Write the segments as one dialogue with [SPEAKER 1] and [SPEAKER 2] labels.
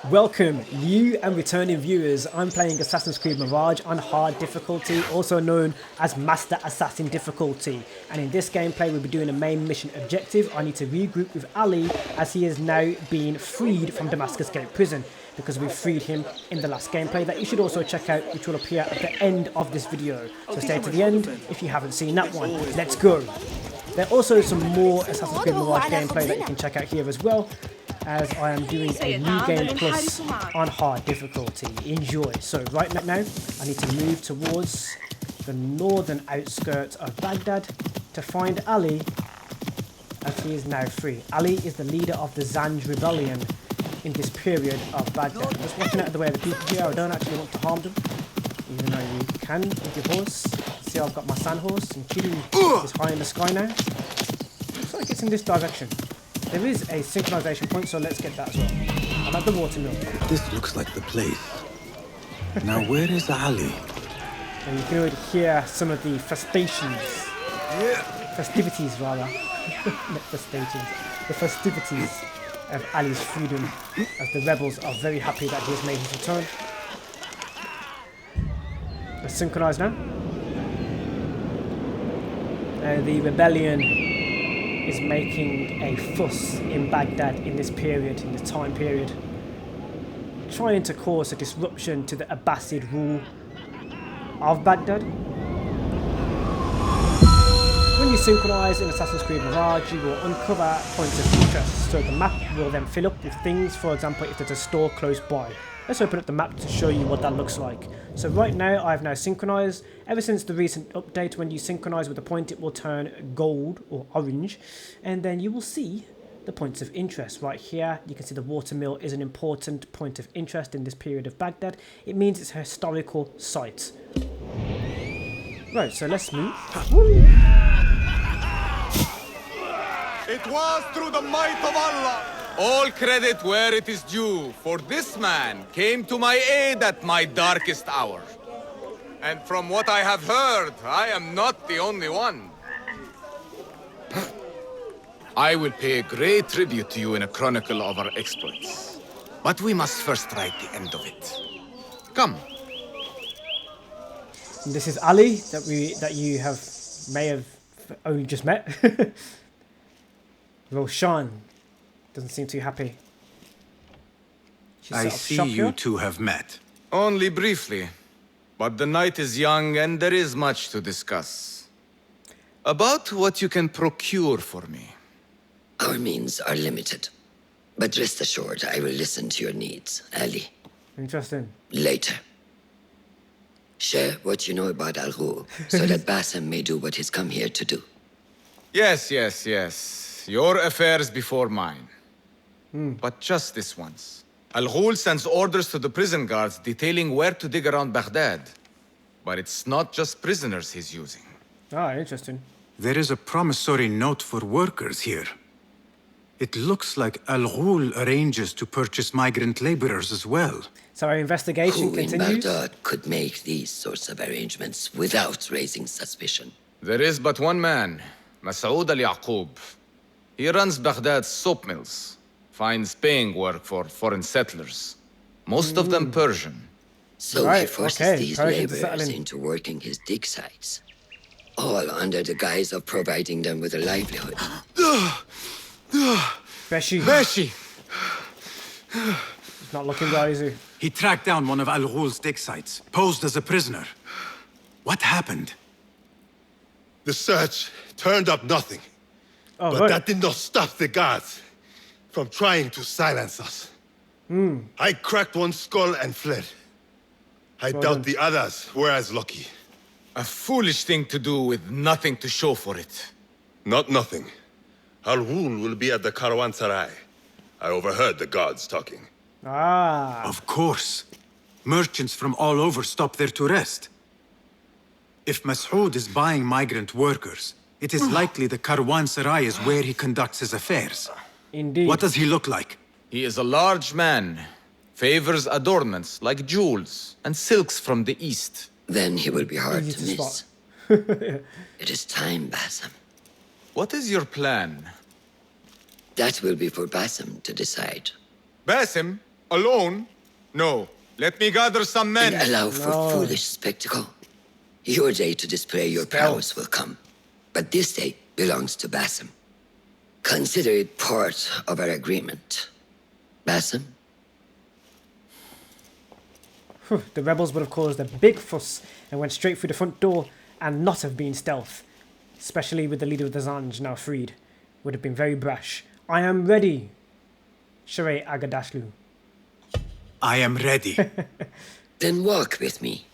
[SPEAKER 1] Welcome, new and returning viewers. I'm playing Assassin's Creed Mirage on hard difficulty, also known as Master Assassin difficulty. And in this gameplay, we'll be doing a main mission objective. I need to regroup with Ali as he is now being freed from Damascus Gate Prison, because we freed him in the last gameplay that you should also check out, which will appear at the end of this video. So stay to the end if you haven't seen that one. Let's go. There are also some more Assassin's Creed Mirage gameplay that you can check out here as well, as I am doing a new game plus on hard difficulty. Enjoy. So right now I need to move towards the northern outskirts of Baghdad to find Ali, as he is now free. Ali is the leader of the Zanj rebellion in this period of Baghdad. I'm just watching out of the way of the people here. I don't actually want to harm them, even though you can with your horse. See, I've got my sand horse and chilling is high in the sky now. Looks like it's in this direction. There is a synchronization point, so let's get that as well. I'm at the watermill.
[SPEAKER 2] This looks like the place. Now where is Ali?
[SPEAKER 1] And you can already hear some of the festivities rather. Not festations. The festivities of Ali's freedom, as the rebels are very happy that he has made his return. Let's synchronize now. The rebellion is making a fuss in Baghdad in this period, in this time period, trying to cause a disruption to the Abbasid rule of Baghdad. When you synchronize in Assassin's Creed Mirage, you will uncover points of interest, so the map will then fill up with things. For example, if there's a store close by. Let's open up the map to show you what that looks like. So right now I've now synchronized. Ever since the recent update, when you synchronize with a point, it will turn gold or orange, and then you will see the points of interest. Right here you can see the watermill is an important point of interest in this period of Baghdad. It means it's a historical site. Right, so let's move.
[SPEAKER 3] It was through the might of Allah. All credit where it is due, for this man came to my aid at my darkest hour. And from what I have heard, I am not the only one. I will pay a great tribute to you in a chronicle of our exploits. But we must first write the end of it. Come.
[SPEAKER 1] And this is Ali that you may have only just met. Roshan doesn't seem too happy.
[SPEAKER 2] I see you two have met.
[SPEAKER 3] Only briefly. But the night is young and there is much to discuss. About what you can procure for me.
[SPEAKER 4] Our means are limited. But rest assured, I will listen to your needs, Ali.
[SPEAKER 1] Interesting.
[SPEAKER 4] Later. Share what you know about Al-Ghul, so that Basim may do what he's come here to do.
[SPEAKER 3] Yes. Your affairs before mine. But just this once. Al-Ghul sends orders to the prison guards detailing where to dig around Baghdad. But it's not just prisoners he's using.
[SPEAKER 1] Ah, interesting.
[SPEAKER 2] There is a promissory note for workers here. It looks like Al-Ghul arranges to purchase migrant laborers as well.
[SPEAKER 1] So our investigation
[SPEAKER 4] Who in
[SPEAKER 1] continues.
[SPEAKER 4] Baghdad could make these sorts of arrangements without raising suspicion?
[SPEAKER 3] There is but one man, Masoud al-Yaqub. He runs Baghdad's soap mills, finds paying work for foreign settlers, most of them Persian.
[SPEAKER 4] So
[SPEAKER 1] Right,
[SPEAKER 4] he forces
[SPEAKER 1] okay,
[SPEAKER 4] these
[SPEAKER 1] Persian
[SPEAKER 4] laborers
[SPEAKER 1] settling.
[SPEAKER 4] into working his dig sites, all under the guise of providing them with a livelihood.
[SPEAKER 1] Beshi.
[SPEAKER 3] Beshi!
[SPEAKER 1] He's not looking well, is he?
[SPEAKER 2] He tracked down one of Al-Ghul's dig sites, posed as a prisoner. What happened?
[SPEAKER 5] The search turned up nothing.
[SPEAKER 1] Oh,
[SPEAKER 5] But
[SPEAKER 1] right.
[SPEAKER 5] that did not stop the guards from trying to silence us. I cracked one skull and fled. I
[SPEAKER 1] Well
[SPEAKER 5] doubt
[SPEAKER 1] done.
[SPEAKER 5] the others were as lucky.
[SPEAKER 3] A foolish thing to do with nothing to show for it.
[SPEAKER 5] Not nothing. Al-Ghul will be at the Caravanserai. I overheard the guards talking.
[SPEAKER 1] Ah.
[SPEAKER 2] Of course. Merchants from all over stop there to rest. If Masoud is buying migrant workers, it is likely the Caravanserai is where he conducts his affairs.
[SPEAKER 1] Indeed.
[SPEAKER 2] What does he look like?
[SPEAKER 3] He is a large man, favors adornments like jewels and silks from the east.
[SPEAKER 4] Then he will be hard
[SPEAKER 1] Easy
[SPEAKER 4] to
[SPEAKER 1] to
[SPEAKER 4] miss.
[SPEAKER 1] spot.
[SPEAKER 4] It is time, Basim.
[SPEAKER 3] What is your plan?
[SPEAKER 4] That will be for Basim to decide.
[SPEAKER 3] Basim? Alone? No. Let me gather some men.
[SPEAKER 4] Allow for foolish spectacle. Your day to display your prowess will come. But this day belongs to Basim. Consider it part of our agreement. Basim?
[SPEAKER 1] The rebels would have caused a big fuss and went straight through the front door and not have been stealth. Especially with the leader of the Zanj now freed. Would have been very brash. I am ready, Shere Agadashlu.
[SPEAKER 2] I am ready.
[SPEAKER 4] Then walk with me.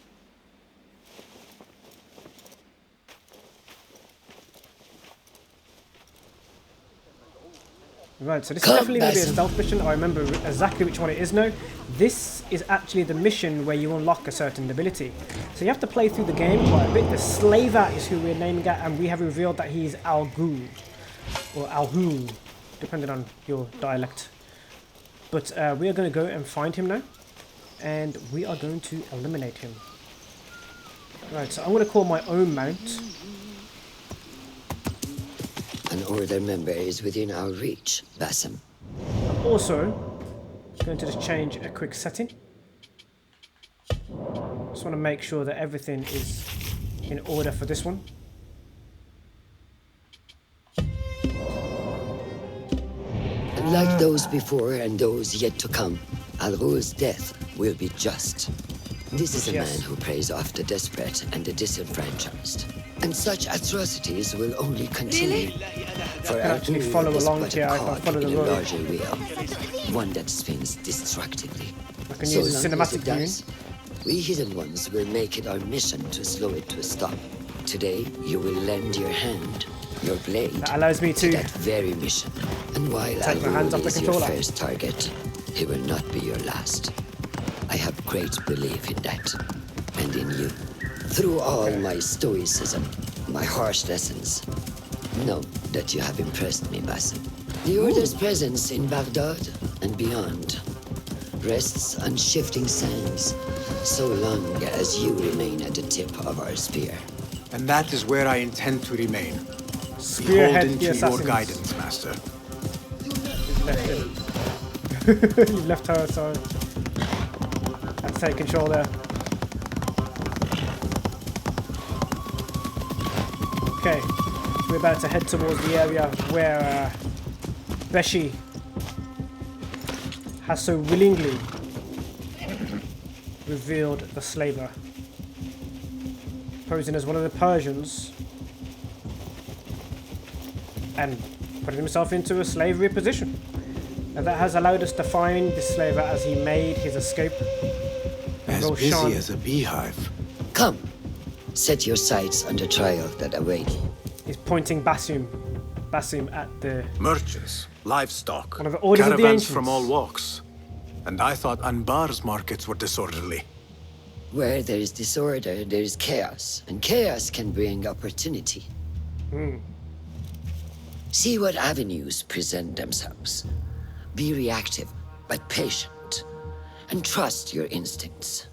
[SPEAKER 1] Right, so this is definitely going to be a stealth mission. I remember exactly which one it is now. This is actually the mission where you unlock a certain ability. So you have to play through the game quite a bit. The slaver is who we're naming it, and we have revealed that he's Al-Ghul, or Al-Ghul, depending on your dialect. But we are going to go and find him now, and we are going to eliminate him. Right, so I'm going to call my own mount.
[SPEAKER 4] An order member is within our reach, Basim.
[SPEAKER 1] Also, going to just change a quick setting. Just want to make sure that everything is in order for this one.
[SPEAKER 4] Like those before and those yet to come, Al-Ghul's death will be just. This is a man who preys off the desperate and the disenfranchised. And such atrocities will only continue. For
[SPEAKER 1] I can actually follow along here. I can follow the road.
[SPEAKER 4] larger wheel, one that spins destructively.
[SPEAKER 1] I can use the cinematic viewing.
[SPEAKER 4] We hidden ones will make it our mission to slow it to a stop. Today, you will lend your hand, your blade,
[SPEAKER 1] That allows me to
[SPEAKER 4] that very mission. And while
[SPEAKER 1] take my hands off the
[SPEAKER 4] Al-Ghul is your
[SPEAKER 1] controller.
[SPEAKER 4] first target, he will not be your last. I have great belief in that, and in you. Through all my stoicism, my harsh lessons, know that you have impressed me, Basim. The Order's presence in Baghdad and beyond rests on shifting sands, so long as you remain at the tip of our spear.
[SPEAKER 2] And that is where I intend to remain.
[SPEAKER 1] spearhead
[SPEAKER 2] Beholden
[SPEAKER 1] the
[SPEAKER 2] to your
[SPEAKER 1] assassins.
[SPEAKER 2] guidance, Master.
[SPEAKER 1] Left him. You left her, so had to take control there. Okay, so we're about to head towards the area where Beshi has so willingly revealed the slaver, posing as one of the Persians and putting himself into a slavery position. And that has allowed us to find this slaver as he made his escape.
[SPEAKER 2] As
[SPEAKER 1] Roshan.
[SPEAKER 2] busy as a beehive.
[SPEAKER 4] Come, set your sights on the trial that awaits.
[SPEAKER 1] He's pointing Basim at the
[SPEAKER 2] Merchants, livestock,
[SPEAKER 1] One of the orders of the
[SPEAKER 2] caravans
[SPEAKER 1] ancients.
[SPEAKER 2] from all walks. And I thought Anbar's markets were disorderly.
[SPEAKER 4] Where there is disorder, there is chaos, and chaos can bring opportunity. See what avenues present themselves. Be reactive, but patient, and trust your instincts.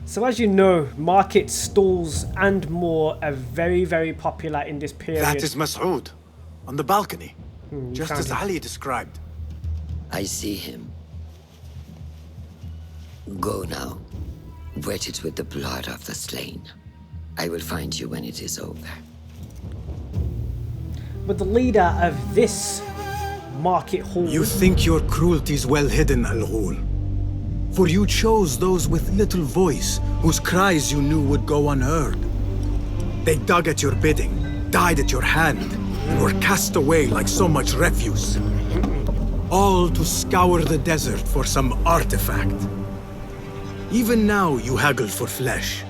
[SPEAKER 1] So as you know, markets, stalls and more are very, very popular in this period.
[SPEAKER 2] That is Masoud, on the balcony. Just
[SPEAKER 1] found
[SPEAKER 2] as
[SPEAKER 1] him.
[SPEAKER 2] Ali described.
[SPEAKER 4] I see him. Go now. Wet it with the blood of the slain. I will find you when it is over.
[SPEAKER 1] But the leader of this market hall...
[SPEAKER 2] You think your cruelty's well hidden, Al-Ghul. For you chose those with little voice, whose cries you knew would go unheard. They dug at your bidding, died at your hand, and were cast away like so much refuse. All to scour the desert for some artifact. Even now you haggle for flesh,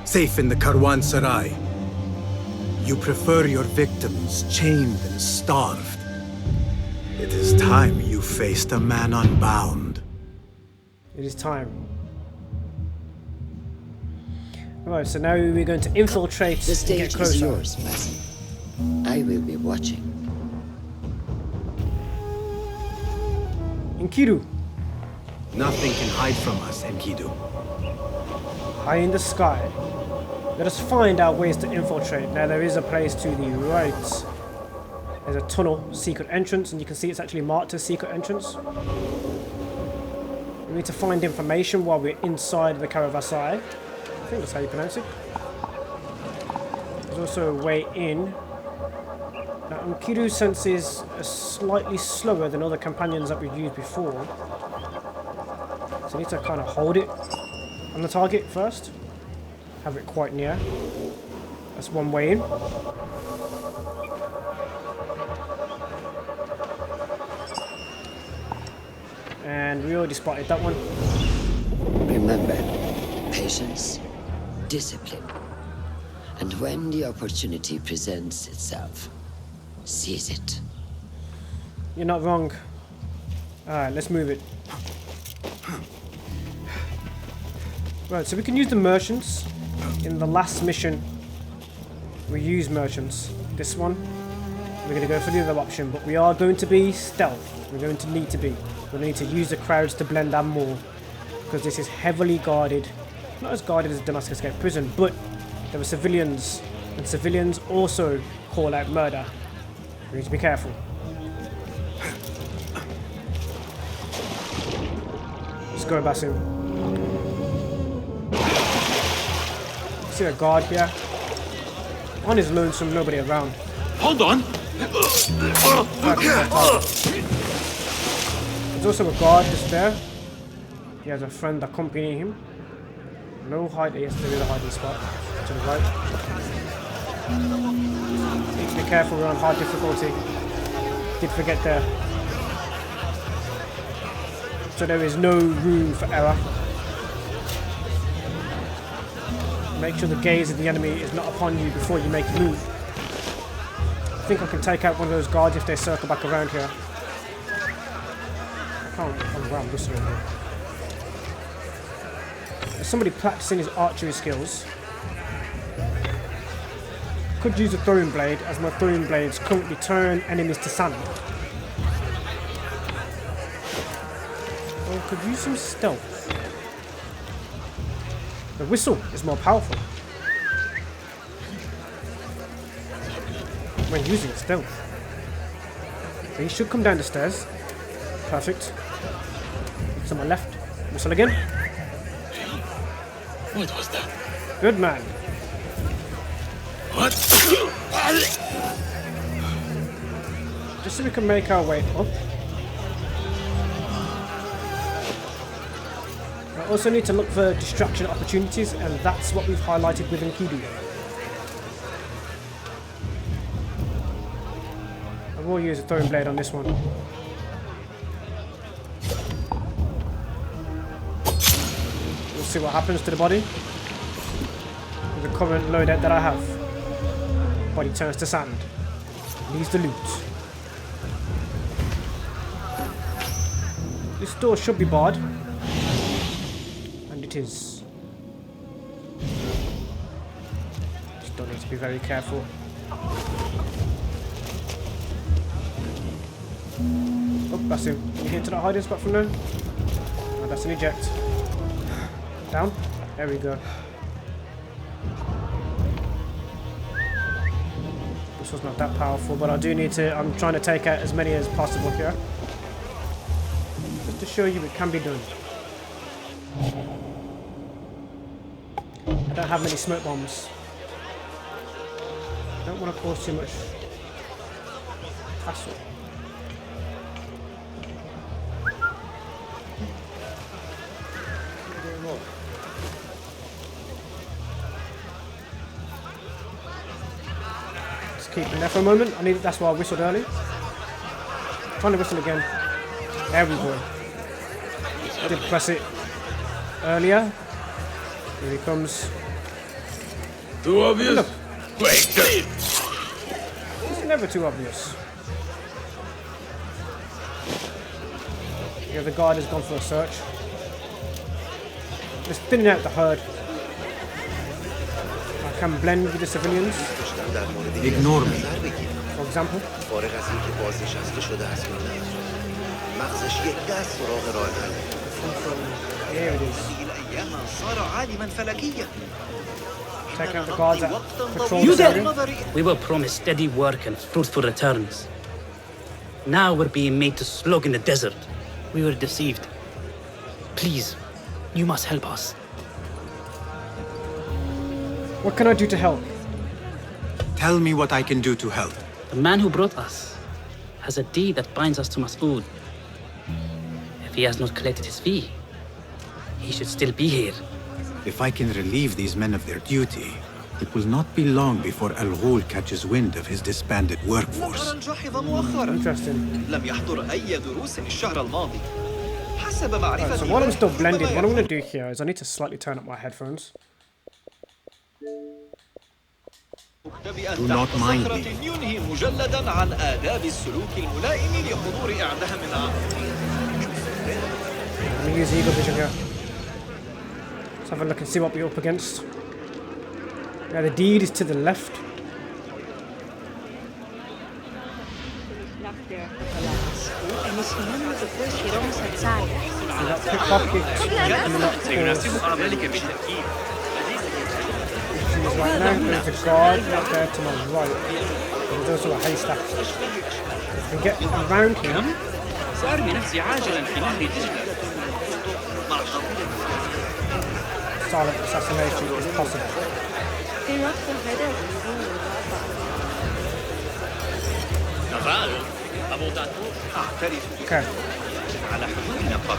[SPEAKER 2] safe in the Caravanserai. You prefer your victims chained and starved. It is time you faced a man unbound.
[SPEAKER 1] It is time. Right, so now we're going to infiltrate
[SPEAKER 4] The
[SPEAKER 1] and
[SPEAKER 4] stage
[SPEAKER 1] get
[SPEAKER 4] is
[SPEAKER 1] closer.
[SPEAKER 4] yours, Basim. I will be watching.
[SPEAKER 1] Enkidu,
[SPEAKER 2] Nothing can hide from us, Enkidu.
[SPEAKER 1] high in the sky. Let us find our ways to infiltrate. Now there is a place to the right. There's a tunnel, secret entrance, and you can see it's actually marked as secret entrance. We need to find information while we're inside the Caravasai. I think that's how you pronounce it. There's also a way in. Now, Enkidu senses are slightly slower than other companions that we've used before. So we need to kind of hold it on the target first. Have it quite near. That's one way in. And we already spotted that one.
[SPEAKER 4] Remember, patience, discipline. And when the opportunity presents itself, seize it.
[SPEAKER 1] You're not wrong. Alright, let's move it. Right, so we can use the merchants. In the last mission, we use merchants. This one, we're going to go for the other option, but we are going to be stealth. We're going to need to be. We're going to need to use the crowds to blend them more, because this is heavily guarded. Not as guarded as Damascus Gate Prison, but there were civilians, and civilians also call out murder. We need to be careful. Let's go, Basim. See a guard here. On his lonesome, nobody around.
[SPEAKER 5] Hold on!
[SPEAKER 1] There's also a guard just there. He has a friend accompanying him. No hide. Yes, there is a hiding spot to the right. Need to be careful, we're on hard difficulty. Did forget there. So there is no room for error. Make sure the gaze of the enemy is not upon you before you make a move. I think I can take out one of those guards if they circle back around here. I can't run around this way. There's somebody practicing his archery skills. Could use a throwing blade, as my throwing blades currently turn enemies to sand. Or could use some stealth. The whistle is more powerful when using stealth. So he should come down the stairs. Perfect. It's on my left. Whistle again.
[SPEAKER 5] What was that?
[SPEAKER 1] Good man.
[SPEAKER 5] What?
[SPEAKER 1] Just so we can make our way up. I also need to look for distraction opportunities, and that's what we've highlighted with Enkidu. I will use a throwing blade on this one. We'll see what happens to the body. With the current loadout that I have. Body turns to sand. Leaves the loot. This door should be barred. And it is. Still need to be very careful. Oh, Basim, can you get into that hiding spot from there? Oh, that's an eject. Down. There we go. This was not that powerful, but I do need to. I'm trying to take out as many as possible here. Just to show you it can be done. I don't have many smoke bombs. I don't want to cause too much hassle. Just keep it there for a moment. That's why I whistled early. Trying to whistle again. There we go. I did press it earlier. Here he comes.
[SPEAKER 5] Too obvious?
[SPEAKER 1] Look.
[SPEAKER 5] Wait.
[SPEAKER 1] It's never too obvious. Yeah, the guard has gone for a search. Just thinning out the herd. I can blend with the civilians.
[SPEAKER 2] Ignore me.
[SPEAKER 1] For example. Here it is. Taking out the guards that patrol
[SPEAKER 6] You
[SPEAKER 1] this area.
[SPEAKER 6] there! We were promised steady work and fruitful returns. Now we're being made to slog in the desert. We were deceived. Please, you must help us.
[SPEAKER 1] What can I do to help?
[SPEAKER 2] Tell me what I can do to help.
[SPEAKER 6] The man who brought us has a deed that binds us to Masoud. If he has not collected his fee, he should still be here.
[SPEAKER 2] If I can relieve these men of their duty, it will not be long before Al-Ghul catches wind of his disbanded workforce.
[SPEAKER 1] Interesting.
[SPEAKER 7] لم يحضر أي دروس الشهر الماضي. حسب
[SPEAKER 1] Right,
[SPEAKER 7] معرفتي
[SPEAKER 1] so while I'm still blending, what I'm going to do here is I need to slightly turn up my headphones.
[SPEAKER 2] Do not mind me.
[SPEAKER 7] ينهي مجلدا عن آداب السلوك الملائم لحضور إعدام العام.
[SPEAKER 1] Let me use Eagle Vision here. Let's have a look and see what we're up against. Now the deed is to the left. We got pickpocket. And we got pause. Right now, there's a guard right there to my right. There's also a haystack. If we get around here,
[SPEAKER 6] سأرمي نفسي عاجلا في نهر دجلة.
[SPEAKER 1] silent assassination is possible. Okay.
[SPEAKER 7] على حدود النقاط.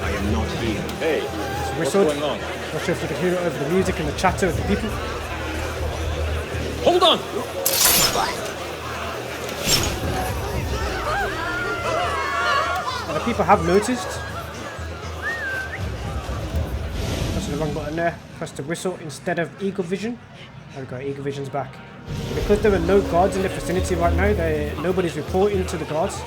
[SPEAKER 2] I am not here.
[SPEAKER 3] Hey,
[SPEAKER 1] So
[SPEAKER 3] what's
[SPEAKER 1] whistled.
[SPEAKER 3] going on?
[SPEAKER 1] Not sure if we can hear it over the music and the chatter of the people.
[SPEAKER 3] Hold on!
[SPEAKER 1] The people have noticed. Press the wrong button there. Press the whistle instead of Eagle Vision. There we go, Eagle Vision's back. Because there are no guards in the vicinity right now, nobody's reporting to the guards.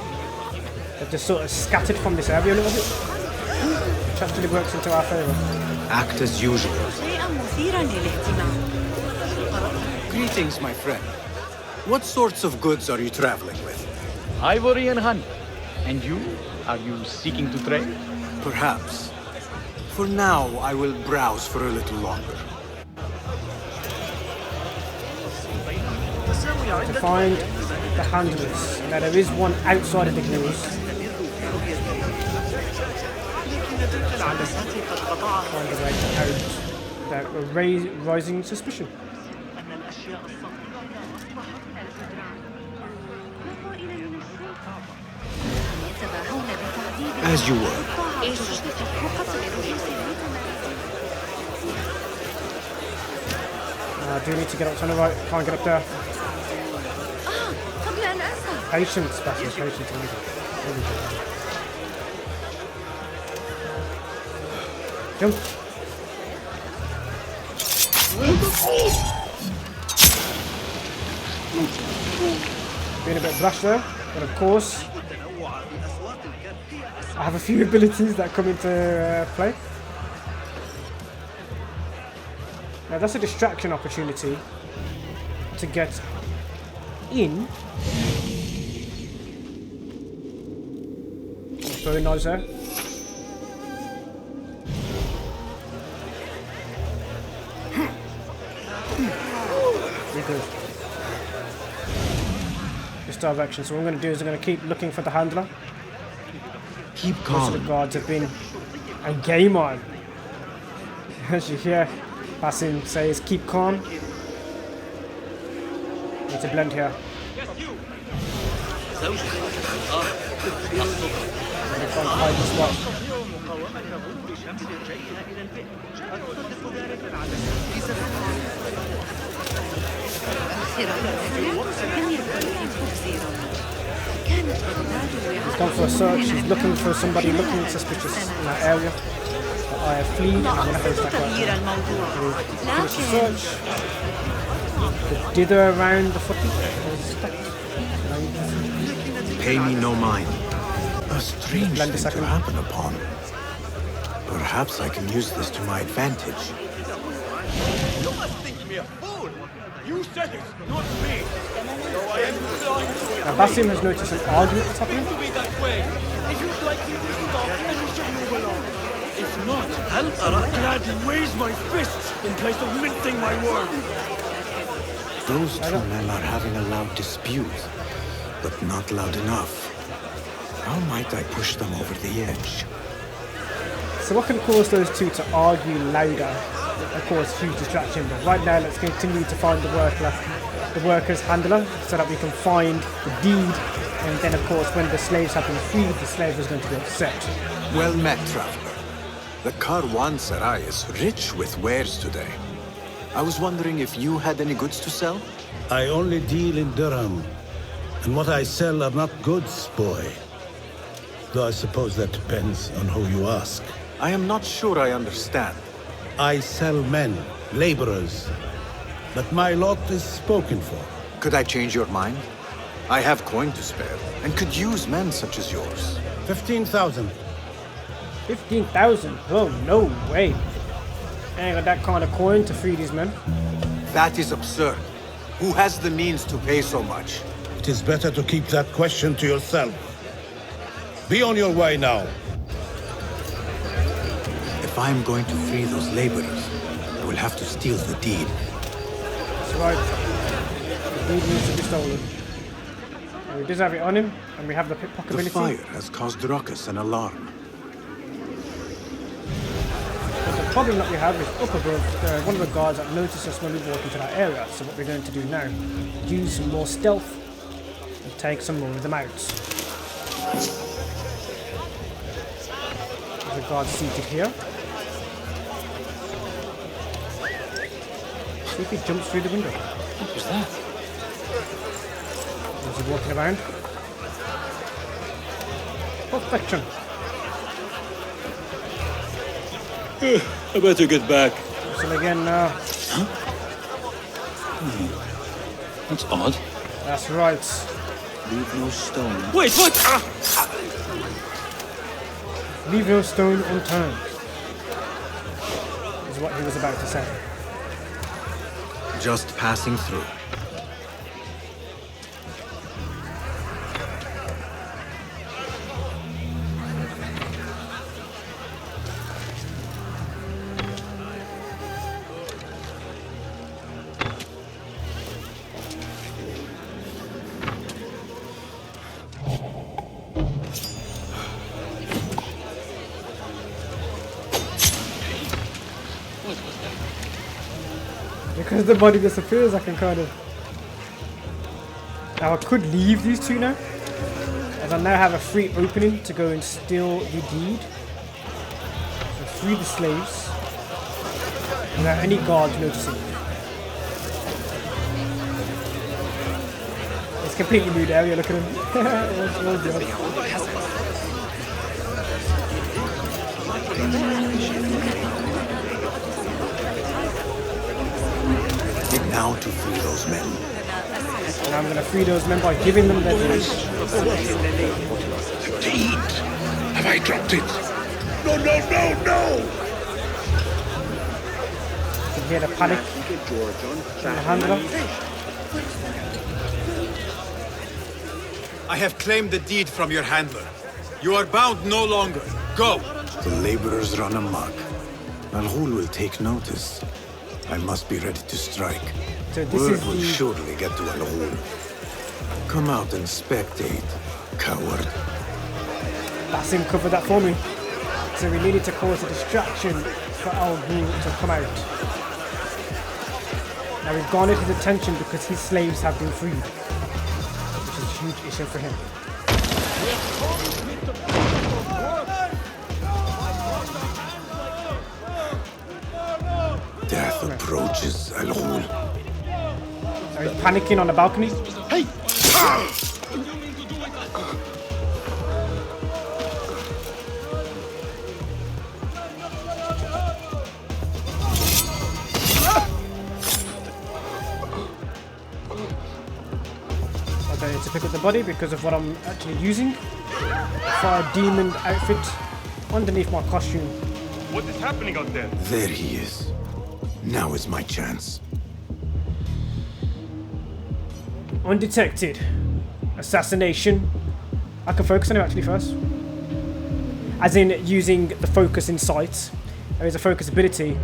[SPEAKER 1] They're just sort of scattered from this area a little bit. Which actually works into our favour.
[SPEAKER 2] Act as usual. Greetings, my friend. What sorts of goods are you traveling with?
[SPEAKER 8] Ivory and honey. And you? Are you seeking to trade?
[SPEAKER 2] Perhaps. For now, I will browse for a little longer.
[SPEAKER 1] To find the handlers. Now there is one outside of the Ghul's. Find the way out without rising suspicion.
[SPEAKER 2] As you were.
[SPEAKER 1] I do need to get up to the right. Can't get up there. Patience, Basim, patience. Jump. Being a bit brash there, but of course, I have a few abilities that come into play. Now that's a distraction opportunity to get in. Very nice there. Very good. This direction. So what I'm going to do is I'm going to keep looking for the handler.
[SPEAKER 2] Keep
[SPEAKER 1] Most
[SPEAKER 2] calm.
[SPEAKER 1] of the guards have been a game on. As you hear Basim says, keep calm. Need to blend here. Try and hide the spot. He's gone for a search. He's looking for somebody looking suspicious in that area. But I have fleed and I'm going to face that right now. Finish the search. The dither around the footy.
[SPEAKER 2] Pay me no mind. A strange
[SPEAKER 1] Blend a
[SPEAKER 2] thing
[SPEAKER 1] second.
[SPEAKER 2] to happen upon. Perhaps I can use this to my advantage.
[SPEAKER 7] You must think me a fool.
[SPEAKER 9] You said it, not me. So I am going to
[SPEAKER 1] Now Basim has noticed an argument that's happening.
[SPEAKER 9] to be that way. If you'd like me to stop, then you should move along. If not, I'll gladly raise my fists in place of mincing my words.
[SPEAKER 2] Those two men are having a loud dispute, but not loud enough. How might I push them over the edge?
[SPEAKER 1] So what can cause those two to argue louder and cause huge distraction? But right now, let's continue to find the worker's handler, so that we can find the deed. And then, of course, when the slaves have been freed, the slave is going to be upset.
[SPEAKER 2] Well met, traveler. The Karwan Sarai is rich with wares today. I was wondering if you had any goods to sell?
[SPEAKER 10] I only deal in dirham, and what I sell are not goods, boy. Though I suppose that depends on who you ask.
[SPEAKER 2] I am not sure I understand.
[SPEAKER 10] I sell men, laborers, but my lot is spoken for.
[SPEAKER 2] Could I change your mind? I have coin to spare, and could use men such as yours.
[SPEAKER 10] 15,000.
[SPEAKER 1] 15,000? Oh, no way. I ain't got that kind of coin to free these men.
[SPEAKER 2] That is absurd. Who has the means to pay so much?
[SPEAKER 10] It is better to keep that question to yourself. Be on your way now.
[SPEAKER 2] If I am going to free those laborers, I will have to steal the deed.
[SPEAKER 1] That's right. The deed needs to be stolen. And we does have it on him, and we have the
[SPEAKER 2] The
[SPEAKER 1] pickpocketability.
[SPEAKER 2] fire has caused ruckus and alarm.
[SPEAKER 1] But the problem that we have is up above, one of the guards that noticed us when we walked into that area. So what we're going to do now, use some more stealth and take some more of them out. There's a guard seated here. See if he jumps through the window.
[SPEAKER 6] What was that?
[SPEAKER 1] Is he walking around? Perfection.
[SPEAKER 9] I better get back.
[SPEAKER 1] So again now.
[SPEAKER 6] That's odd.
[SPEAKER 1] That's right.
[SPEAKER 6] Leave no stone.
[SPEAKER 9] Wait, what?
[SPEAKER 1] Leave no stone unturned. Is what he was about to say.
[SPEAKER 2] Just passing through.
[SPEAKER 1] Because the body disappears, I can kind of... Now I could leave these two now, as I now have a free opening to go and steal the deed. So free the slaves, without any guards noticing. It's a completely nude area, look at him.
[SPEAKER 2] Now to free those men.
[SPEAKER 1] And I'm going to free those men by giving them their deed.
[SPEAKER 10] Deed! Have I dropped it? No, no, no, no!
[SPEAKER 1] You can hear the panic from the handler.
[SPEAKER 2] I have claimed the deed from your handler. You are bound no longer. Go! The laborers run amok. Al-Ghul will take notice. I must be ready to strike.
[SPEAKER 1] So this
[SPEAKER 2] Word
[SPEAKER 1] is
[SPEAKER 2] will
[SPEAKER 1] the...
[SPEAKER 2] surely get to Al-Ghul. Come out and spectate, coward.
[SPEAKER 1] Basim covered that for me. So we needed to cause a distraction for Al-Ghul to come out. Now we've garnered his attention because his slaves have been freed, which is a huge issue for him.
[SPEAKER 2] Death approaches, Al-Ghul.
[SPEAKER 1] So he's panicking on the balcony.
[SPEAKER 10] Hey!
[SPEAKER 1] I don't need to pick up the body because of what I'm actually using. Fire demon outfit underneath my costume.
[SPEAKER 9] What is happening out there?
[SPEAKER 2] There he is. Now is my chance.
[SPEAKER 1] Undetected. Assassination. I can focus on him actually first. As in using the focus in sight. There is a focus ability.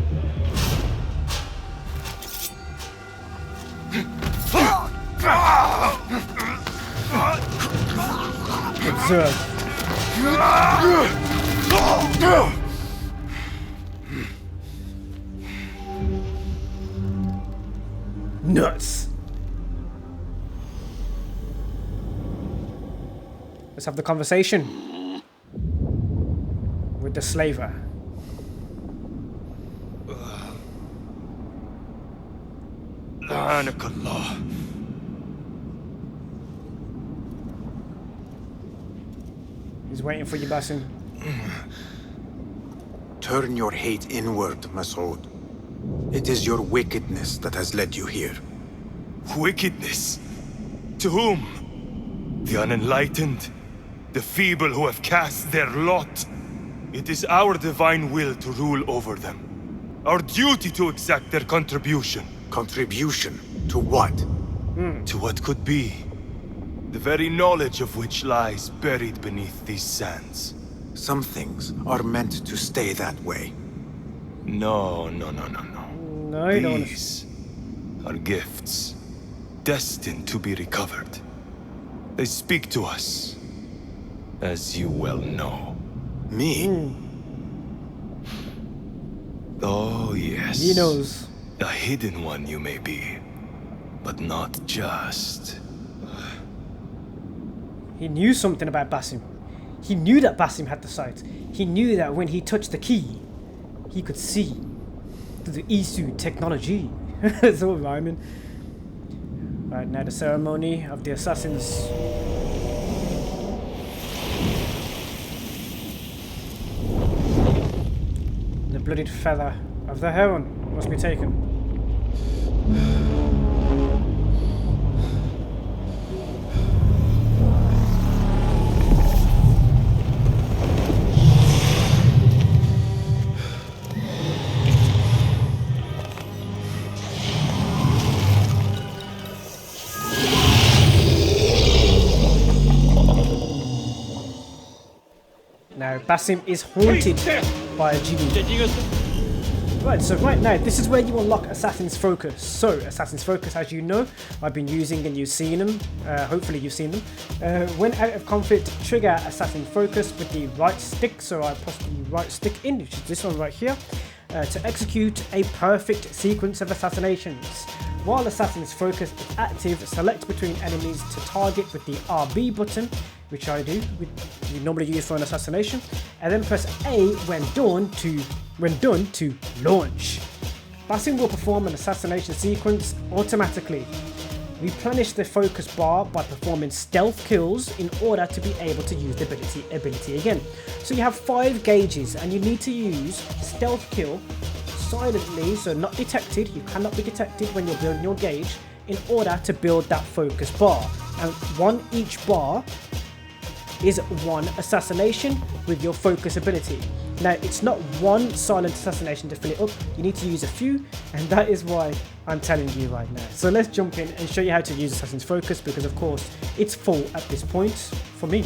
[SPEAKER 1] Observe. Nuts. Let's have the conversation with the slaver.
[SPEAKER 9] La'anakallah.
[SPEAKER 1] He's waiting for you, Basim.
[SPEAKER 2] Turn your hate inward, Masoud. It is your wickedness that has led you here.
[SPEAKER 9] Wickedness? To whom? The unenlightened? The feeble who have cast their lot? It is our divine will to rule over them. Our duty to exact their contribution.
[SPEAKER 2] Contribution? To what?
[SPEAKER 9] To what could be. The very knowledge of which lies buried beneath these sands.
[SPEAKER 2] Some things are meant to stay that way.
[SPEAKER 9] No.
[SPEAKER 1] No, you don't.
[SPEAKER 9] These are gifts, destined to be recovered. They speak to us, as you well know.
[SPEAKER 2] Me?
[SPEAKER 9] Oh, yes.
[SPEAKER 1] He knows.
[SPEAKER 9] A hidden one you may be, but not just.
[SPEAKER 1] He knew something about Basim. He knew that Basim had the sight. He knew that when he touched the key, he could see through the Isu technology. It's all rhyming. Right, now the ceremony of the assassins. The bloodied feather of the heron must be taken. Now, Basim is haunted by a genie. Right, so right now, this is where you unlock Assassin's Focus. So, Assassin's Focus, as you know, I've been using and you've seen them. Hopefully you've seen them. When out of conflict, trigger Assassin's Focus with the right stick. So I press the right stick in, which is this one right here, to execute a perfect sequence of assassinations. While Assassin's Focus is active, select between enemies to target with the RB button, which I do, you normally use for an assassination, and then press A when done to launch. Basim will perform an assassination sequence automatically. Replenish the focus bar by performing stealth kills in order to be able to use the ability again. So you have 5 gauges and you need to use stealth kill silently, so not detected. You cannot be detected when you're building your gauge in order to build that focus bar. And one each bar is one assassination with your focus ability. Now, it's not one silent assassination to fill it up. You need to use a few, and that is why I'm telling you right now. So let's jump in and show you how to use Assassin's Focus, because of course it's full at this point for me.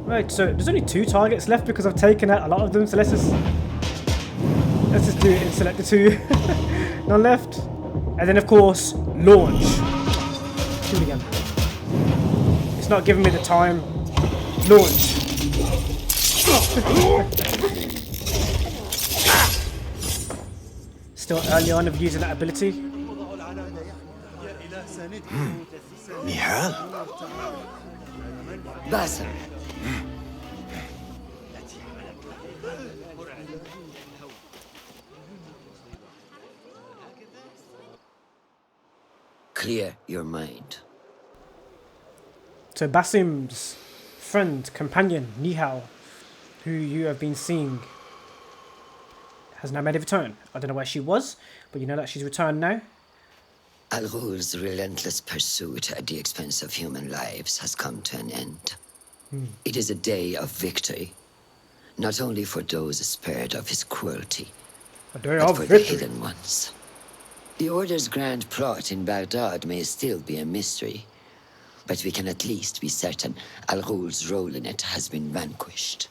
[SPEAKER 1] Right, so there's only 2 targets left because I've taken out a lot of them. So let's just do it and select the 2. None left, and then of course launch. Do it again. It's not giving me the time. Launch. Still early on of using that ability.
[SPEAKER 2] Nihal?
[SPEAKER 4] Basim. Clear your mind.
[SPEAKER 1] So Basim's friend, companion, Nihal, who you have been seeing, has now made a return. I don't know where she was, but you know that she's returned now.
[SPEAKER 4] Al-Ghul's relentless pursuit at the expense of human lives has come to an end. It is a day of victory, not only for those spared of his cruelty, but for the hidden ones. The Order's grand plot in Baghdad may still be a mystery, but we can at least be certain Al-Ghul's role in it has been vanquished.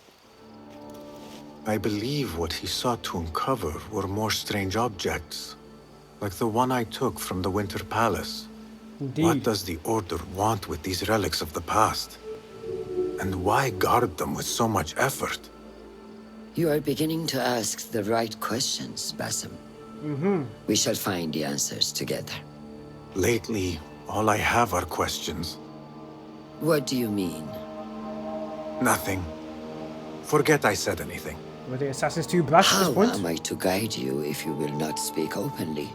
[SPEAKER 2] I believe what he sought to uncover were more strange objects, like the one I took from the Winter Palace.
[SPEAKER 1] Indeed.
[SPEAKER 2] What does the Order want with these relics of the past? And why guard them with so much effort?
[SPEAKER 4] You are beginning to ask the right questions, Basim. We shall find the answers together.
[SPEAKER 2] Lately, all I have are questions.
[SPEAKER 4] What do you mean?
[SPEAKER 2] Nothing. Forget I said anything.
[SPEAKER 1] Were the assassins too brash at this
[SPEAKER 4] How
[SPEAKER 1] point?
[SPEAKER 4] am I to guide you if you will not speak openly?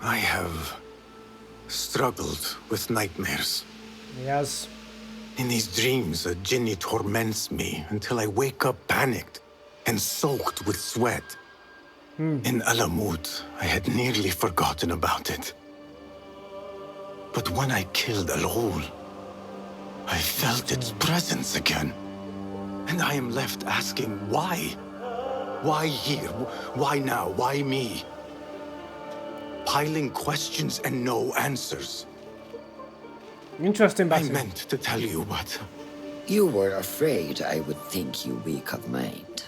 [SPEAKER 2] I have struggled with nightmares.
[SPEAKER 1] Yes.
[SPEAKER 2] In these dreams, a jinni torments me until I wake up panicked and soaked with sweat. In Al-Masoud, I had nearly forgotten about it. But when I killed Al-Ghul, I felt its presence again. And I am left asking why? Why here? Why now? Why me? Piling questions and no answers.
[SPEAKER 1] Interesting,
[SPEAKER 2] I
[SPEAKER 1] Basim.
[SPEAKER 2] meant to tell you, but
[SPEAKER 4] You were afraid I would think you weak of mind.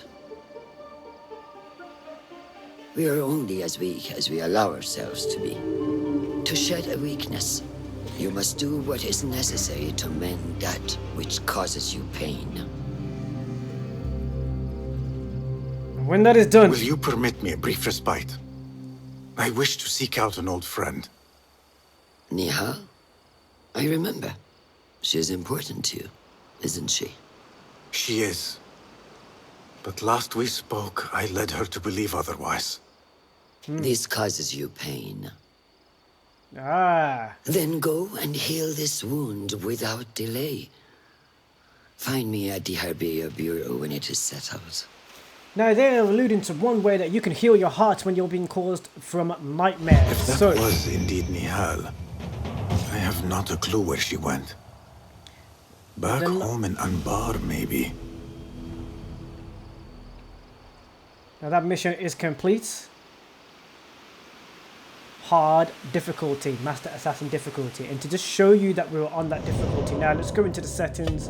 [SPEAKER 4] We are only as weak as we allow ourselves to be. To shed a weakness, you must do what is necessary to mend that which causes you pain.
[SPEAKER 1] When that is done,
[SPEAKER 2] will you permit me a brief respite? I wish to seek out an old friend.
[SPEAKER 4] Nihal? I remember. She is important to you, isn't she?
[SPEAKER 2] She is. But last we spoke, I led her to believe otherwise.
[SPEAKER 4] This causes you pain.
[SPEAKER 1] ah,
[SPEAKER 4] Then go and heal this wound without delay. Find me at the Harbiya Bureau when it is settled.
[SPEAKER 1] now they're alluding to one way that you can heal your heart when you're being caused from nightmares.
[SPEAKER 2] If that
[SPEAKER 1] So,
[SPEAKER 2] was indeed Nihal, I have not a clue where she went. Back
[SPEAKER 1] Then-
[SPEAKER 2] home in Anbar, maybe.
[SPEAKER 1] now that mission is complete. Hard difficulty, Master Assassin difficulty. And to just show you that we were on that difficulty, now let's go into the settings.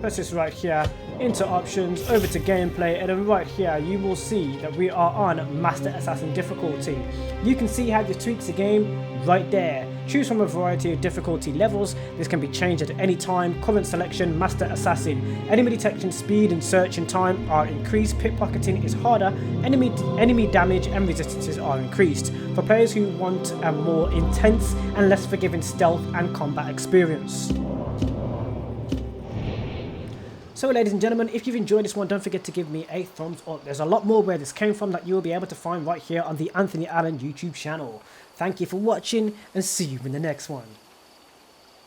[SPEAKER 1] Let's just right here, into options, over to gameplay, and then right here you will see that we are on Master Assassin difficulty. You can see how this tweaks the game right there. Choose from a variety of difficulty levels. This can be changed at any time. Current selection, Master Assassin. Enemy detection speed and searching time are increased. Pickpocketing is harder. Enemy damage and resistances are increased. For players who want a more intense and less forgiving stealth and combat experience. So ladies and gentlemen, if you've enjoyed this one, don't forget to give me a thumbs up. There's a lot more where this came from that you'll be able to find right here on the Anthony Allen YouTube channel. Thank you for watching and see you in the next one.